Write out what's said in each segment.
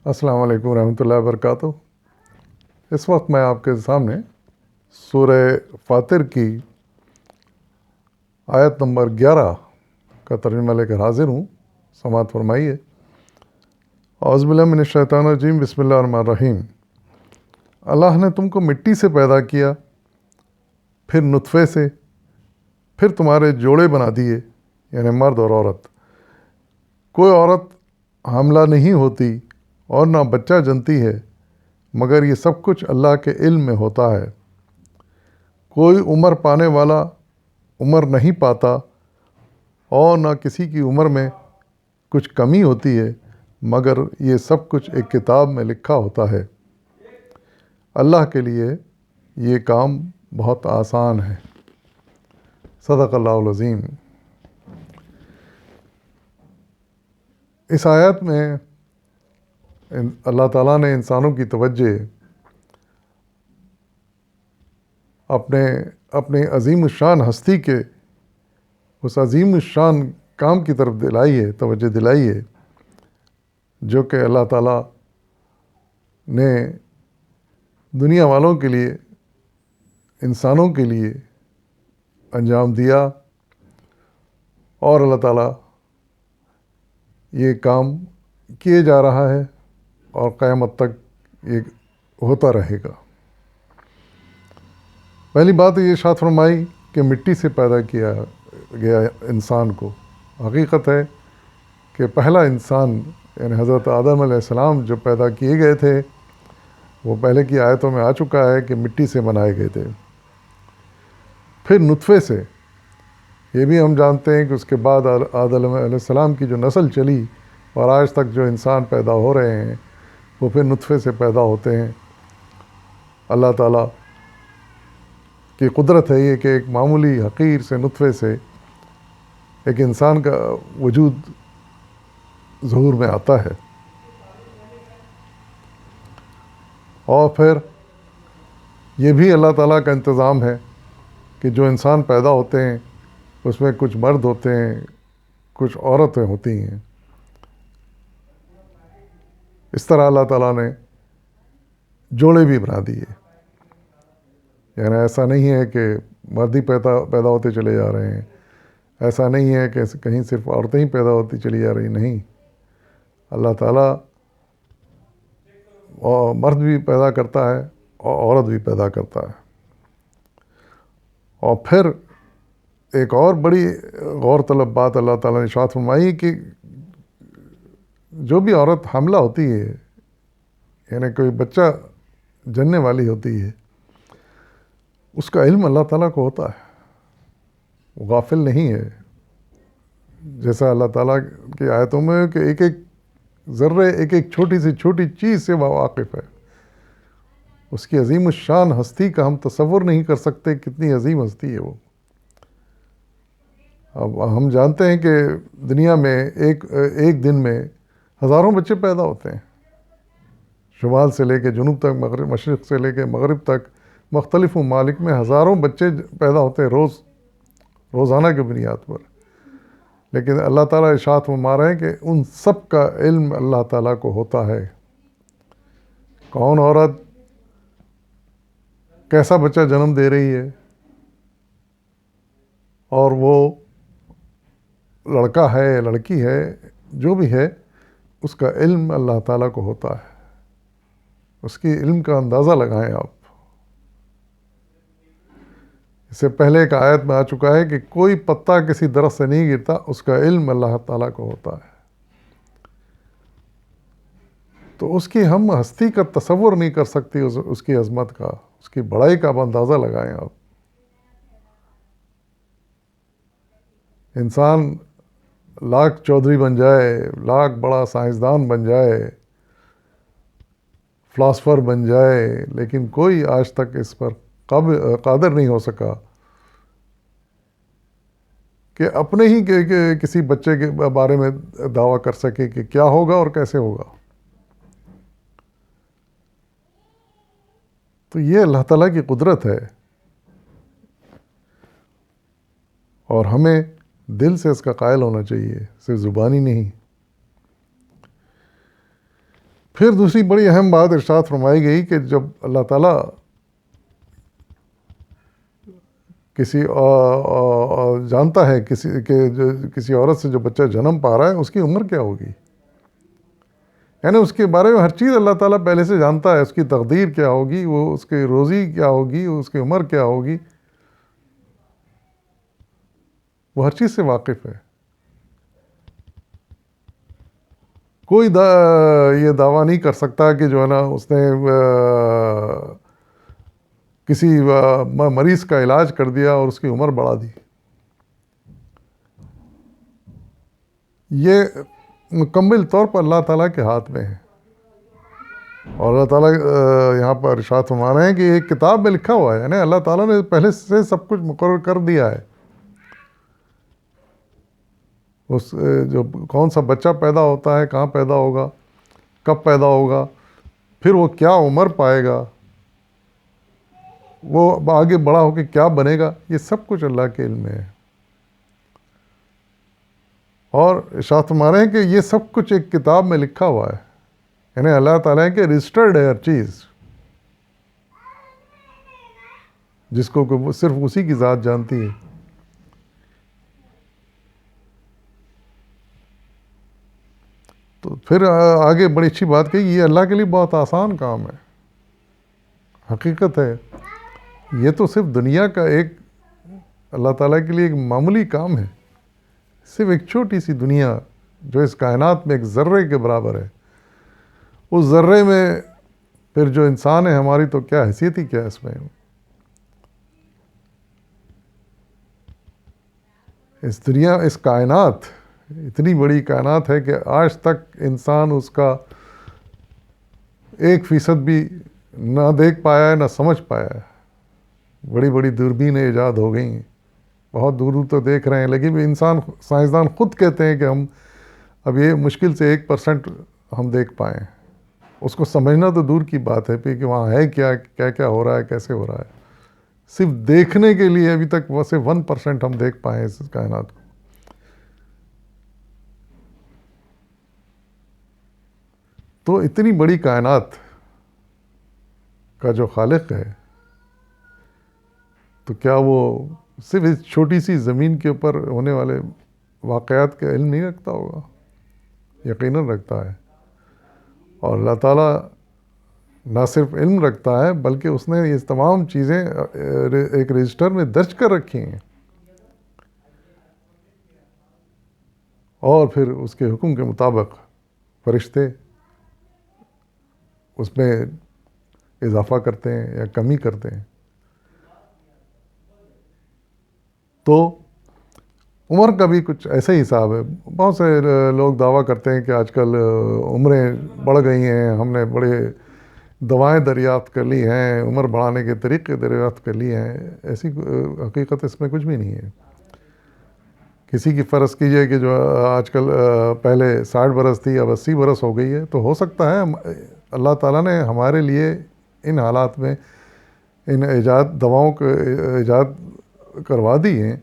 السلام علیکم ورحمۃ اللہ وبرکاتہ۔ اس وقت میں آپ کے سامنے سورہ فاطر کی آیت نمبر 11 کا ترجمہ لے کر حاضر ہوں، سماعت فرمائیے۔ اعوذ باللہ من الشیطان الرجیم، بسم اللہ الرحمن الرحیم۔ اللہ نے تم کو مٹی سے پیدا کیا، پھر نطفے سے، پھر تمہارے جوڑے بنا دیے، یعنی مرد اور عورت۔ کوئی عورت حاملہ نہیں ہوتی اور نہ بچہ جنتی ہے، مگر یہ سب کچھ اللہ کے علم میں ہوتا ہے۔ کوئی عمر پانے والا عمر نہیں پاتا اور نہ کسی کی عمر میں کچھ کمی ہوتی ہے، مگر یہ سب کچھ ایک کتاب میں لکھا ہوتا ہے۔ اللہ کے لیے یہ کام بہت آسان ہے۔ صدق اللہ العظیم۔ اس آیت میں اللہ تعالیٰ نے انسانوں کی توجہ اپنے عظیم الشان ہستی کے اس عظیم الشان کام کی طرف دلائی ہے، توجہ دلائی ہے، جو کہ اللہ تعالیٰ نے دنیا والوں کے لیے، انسانوں کے لیے انجام دیا، اور اللہ تعالیٰ یہ کام کیے جا رہا ہے اور قیامت تک یہ ہوتا رہے گا۔ پہلی بات یہ ارشاد فرمائی کہ مٹی سے پیدا کیا گیا انسان کو۔ حقیقت ہے کہ پہلا انسان یعنی حضرت آدم علیہ السلام جو پیدا کیے گئے تھے، وہ پہلے کی آیتوں میں آ چکا ہے کہ مٹی سے بنائے گئے تھے۔ پھر نطفے سے، یہ بھی ہم جانتے ہیں کہ اس کے بعد آدم علیہ السلام کی جو نسل چلی اور آج تک جو انسان پیدا ہو رہے ہیں، وہ پھر نطفے سے پیدا ہوتے ہیں۔ اللہ تعالیٰ کی قدرت ہے یہ کہ ایک معمولی حقیر سے نطفے سے ایک انسان کا وجود ظہور میں آتا ہے، اور پھر یہ بھی اللہ تعالیٰ کا انتظام ہے کہ جو انسان پیدا ہوتے ہیں اس میں کچھ مرد ہوتے ہیں، کچھ عورتیں ہوتی ہیں۔ اس طرح اللہ تعالیٰ نے جوڑے بھی بنا دیے، یعنی ایسا نہیں ہے کہ مرد ہی پیدا ہوتے چلے جا رہے ہیں، ایسا نہیں ہے کہ کہیں صرف عورتیں ہی پیدا ہوتی چلی جا رہی، نہیں، اللہ تعالیٰ مرد بھی پیدا کرتا ہے اور عورت بھی پیدا کرتا ہے۔ اور پھر ایک اور بڑی غور طلب بات اللہ تعالیٰ نے ارشاد فرمائی کہ جو بھی عورت حاملہ ہوتی ہے، یعنی کوئی بچہ جننے والی ہوتی ہے، اس کا علم اللہ تعالیٰ کو ہوتا ہے، وہ غافل نہیں ہے۔ جیسا اللہ تعالیٰ کی آیتوں میں کہ ایک ایک ذرے، ایک ایک چھوٹی سی چھوٹی چیز سے وہ واقف ہے۔ اس کی عظیم الشان ہستی کا ہم تصور نہیں کر سکتے، کتنی عظیم ہستی ہے وہ۔ اب ہم جانتے ہیں کہ دنیا میں ایک دن میں ہزاروں بچے پیدا ہوتے ہیں، شمال سے لے کے جنوب تک، مشرق سے لے کے مغرب تک، مختلف ممالک میں ہزاروں بچے پیدا ہوتے ہیں روزانہ کی بنیاد پر۔ لیکن اللہ تعالیٰ ارشاد فرما رہے ہیں کہ ان سب کا علم اللہ تعالیٰ کو ہوتا ہے۔ کون عورت کیسا بچہ جنم دے رہی ہے، اور وہ لڑکا ہے لڑکی ہے، جو بھی ہے، اس کا علم اللہ تعالیٰ کو ہوتا ہے۔ اس کی علم کا اندازہ لگائیں آپ۔ اس سے پہلے ایک آیت میں آ چکا ہے کہ کوئی پتا کسی درخت سے نہیں گرتا، اس کا علم اللہ تعالیٰ کو ہوتا ہے۔ تو اس کی ہم ہستی کا تصور نہیں کر سکتی، اس کی عظمت کا، اس کی بڑائی کا اندازہ لگائیں آپ۔ انسان لاکھ چودھری بن جائے، لاکھ بڑا سائنسدان بن جائے، فلاسفر بن جائے، لیکن کوئی آج تک اس پر قادر نہیں ہو سکا کہ اپنے ہی کسی بچے کے بارے میں دعویٰ کر سکے کہ کیا ہوگا اور کیسے ہوگا۔ تو یہ اللہ تعالیٰ کی قدرت ہے، اور ہمیں دل سے اس کا قائل ہونا چاہیے، صرف زبانی نہیں۔ پھر دوسری بڑی اہم بات ارشاد فرمائی گئی کہ جب اللہ تعالیٰ کسی جانتا ہے کسی عورت سے جو بچہ جنم پا رہا ہے اس کی عمر کیا ہوگی، یعنی اس کے بارے میں ہر چیز اللہ تعالیٰ پہلے سے جانتا ہے، اس کی تقدیر کیا ہوگی، وہ اس کی روزی کیا ہوگی، اس کی عمر کیا ہوگی، وہ ہر چیز سے واقف ہے۔ کوئی یہ دعویٰ نہیں کر سکتا کہ جو ہے نا اس نے کسی مریض کا علاج کر دیا اور اس کی عمر بڑھا دی۔ یہ مکمل طور پر اللہ تعالیٰ کے ہاتھ میں ہے، اور اللہ تعالیٰ یہاں پر ارشاد فرما رہے ہیں کہ ایک کتاب میں لکھا ہوا ہے، یعنی اللہ تعالیٰ نے پہلے سے سب کچھ مقرر کر دیا ہے۔ جو کون سا بچہ پیدا ہوتا ہے، کہاں پیدا ہوگا، کب پیدا ہوگا، پھر وہ کیا عمر پائے گا، وہ آگے بڑا ہو کے کیا بنے گا، یہ سب کچھ اللہ کے علم میں ہے۔ اور ارشاد فرما رہے ہیں کہ یہ سب کچھ ایک کتاب میں لکھا ہوا ہے، یعنی اللہ تعالیٰ کے رجسٹرڈ ہے ہر چیز، جس کو کہ صرف اسی کی ذات جانتی ہے۔ تو پھر آگے بڑی اچھی بات کہی، یہ اللہ کے لیے بہت آسان کام ہے۔ حقیقت ہے یہ تو صرف دنیا کا ایک اللہ تعالیٰ کے لیے ایک معمولی کام ہے، صرف ایک چھوٹی سی دنیا جو اس کائنات میں ایک ذرے کے برابر ہے، اس ذرے میں پھر جو انسان ہے ہماری تو کیا حیثیت ہی کیا ہے اس میں۔ اس دنیا، اس کائنات، اتنی بڑی کائنات ہے کہ آج تک انسان اس کا 1% بھی نہ دیکھ پایا ہے، نہ سمجھ پایا ہے۔ بڑی بڑی دوربینیں ایجاد ہو گئی ہیں، بہت دور دور تو دیکھ رہے ہیں، لیکن انسان، سائنسدان خود کہتے ہیں کہ ہم اب یہ مشکل سے 1% ہم دیکھ پائیں۔ اس کو سمجھنا تو دور کی بات ہے کہ وہاں ہے کیا کیا ہو رہا ہے، کیسے ہو رہا ہے۔ صرف دیکھنے کے لیے ابھی تک ویسے 1% ہم دیکھ پائیں اس کائنات کو۔ تو اتنی بڑی کائنات کا جو خالق ہے، تو کیا وہ صرف اس چھوٹی سی زمین کے اوپر ہونے والے واقعات کا علم نہیں رکھتا ہوگا؟ یقیناً رکھتا ہے۔ اور اللہ تعالیٰ نہ صرف علم رکھتا ہے بلکہ اس نے یہ تمام چیزیں ایک رجسٹر میں درج کر رکھی ہیں، اور پھر اس کے حکم کے مطابق فرشتے اس میں اضافہ کرتے ہیں یا کمی کرتے ہیں۔ تو عمر کا بھی کچھ ایسا ہی حساب ہے۔ بہت سے لوگ دعویٰ کرتے ہیں کہ آج کل عمریں بڑھ گئی ہیں، ہم نے بڑے دوائیں دریافت کر لی ہیں، عمر بڑھانے کے طریقے دریافت کر لیے ہیں۔ ایسی حقیقت اس میں کچھ بھی نہیں ہے۔ کسی کی فرض کیجئے کہ جو آج کل پہلے 60 برس تھی اب 80 برس ہو گئی ہے، تو ہو سکتا ہے اللہ تعالیٰ نے ہمارے لیے ان حالات میں ان دواؤں کو ایجاد کروا دی ہیں،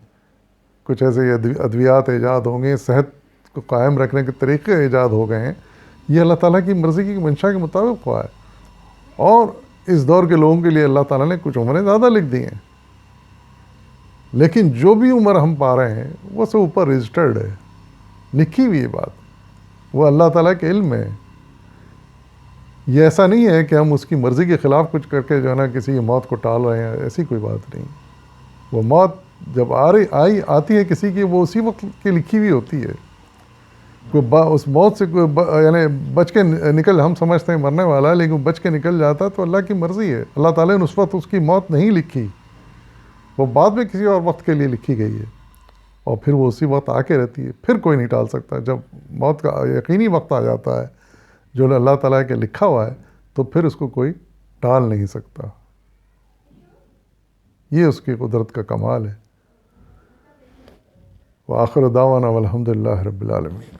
کچھ ایسے ادویات ایجاد ہوں گے، صحت کو قائم رکھنے کے طریقے ایجاد ہو گئے ہیں۔ یہ اللہ تعالیٰ کی مرضی کی منشا کے مطابق ہوا ہے، اور اس دور کے لوگوں کے لیے اللہ تعالیٰ نے کچھ عمریں زیادہ لکھ دی ہیں، لیکن جو بھی عمر ہم پا رہے ہیں وہ سب اوپر رجسٹرڈ ہے، لکھی ہوئی بات، وہ اللہ تعالیٰ کے علم میں ہے۔ یہ ایسا نہیں ہے کہ ہم اس کی مرضی کے خلاف کچھ کر کے جو ہے نا کسی کی موت کو ٹال رہے ہیں، ایسی کوئی بات نہیں۔ وہ موت جب آتی ہے کسی کی، وہ اسی وقت کی لکھی ہوئی ہوتی ہے۔ اس موت سے یعنی بچ کے ہم سمجھتے ہیں مرنے والا ہے، لیکن بچ کے نکل جاتا ہے تو اللہ کی مرضی ہے۔ اللہ تعالیٰ نے اس وقت اس کی موت نہیں لکھی، وہ بعد میں کسی اور وقت کے لیے لکھی گئی ہے، اور پھر وہ اسی وقت آ کے رہتی ہے، پھر کوئی نہیں ٹال سکتا۔ جب موت کا یقینی وقت آ جاتا ہے جو اللہ تعالیٰ کے لکھا ہوا ہے، تو پھر اس کو کوئی ٹال نہیں سکتا۔ یہ اس کی قدرت کا کمال ہے۔ وآخر دعوانا والحمد للہ رب العالمین۔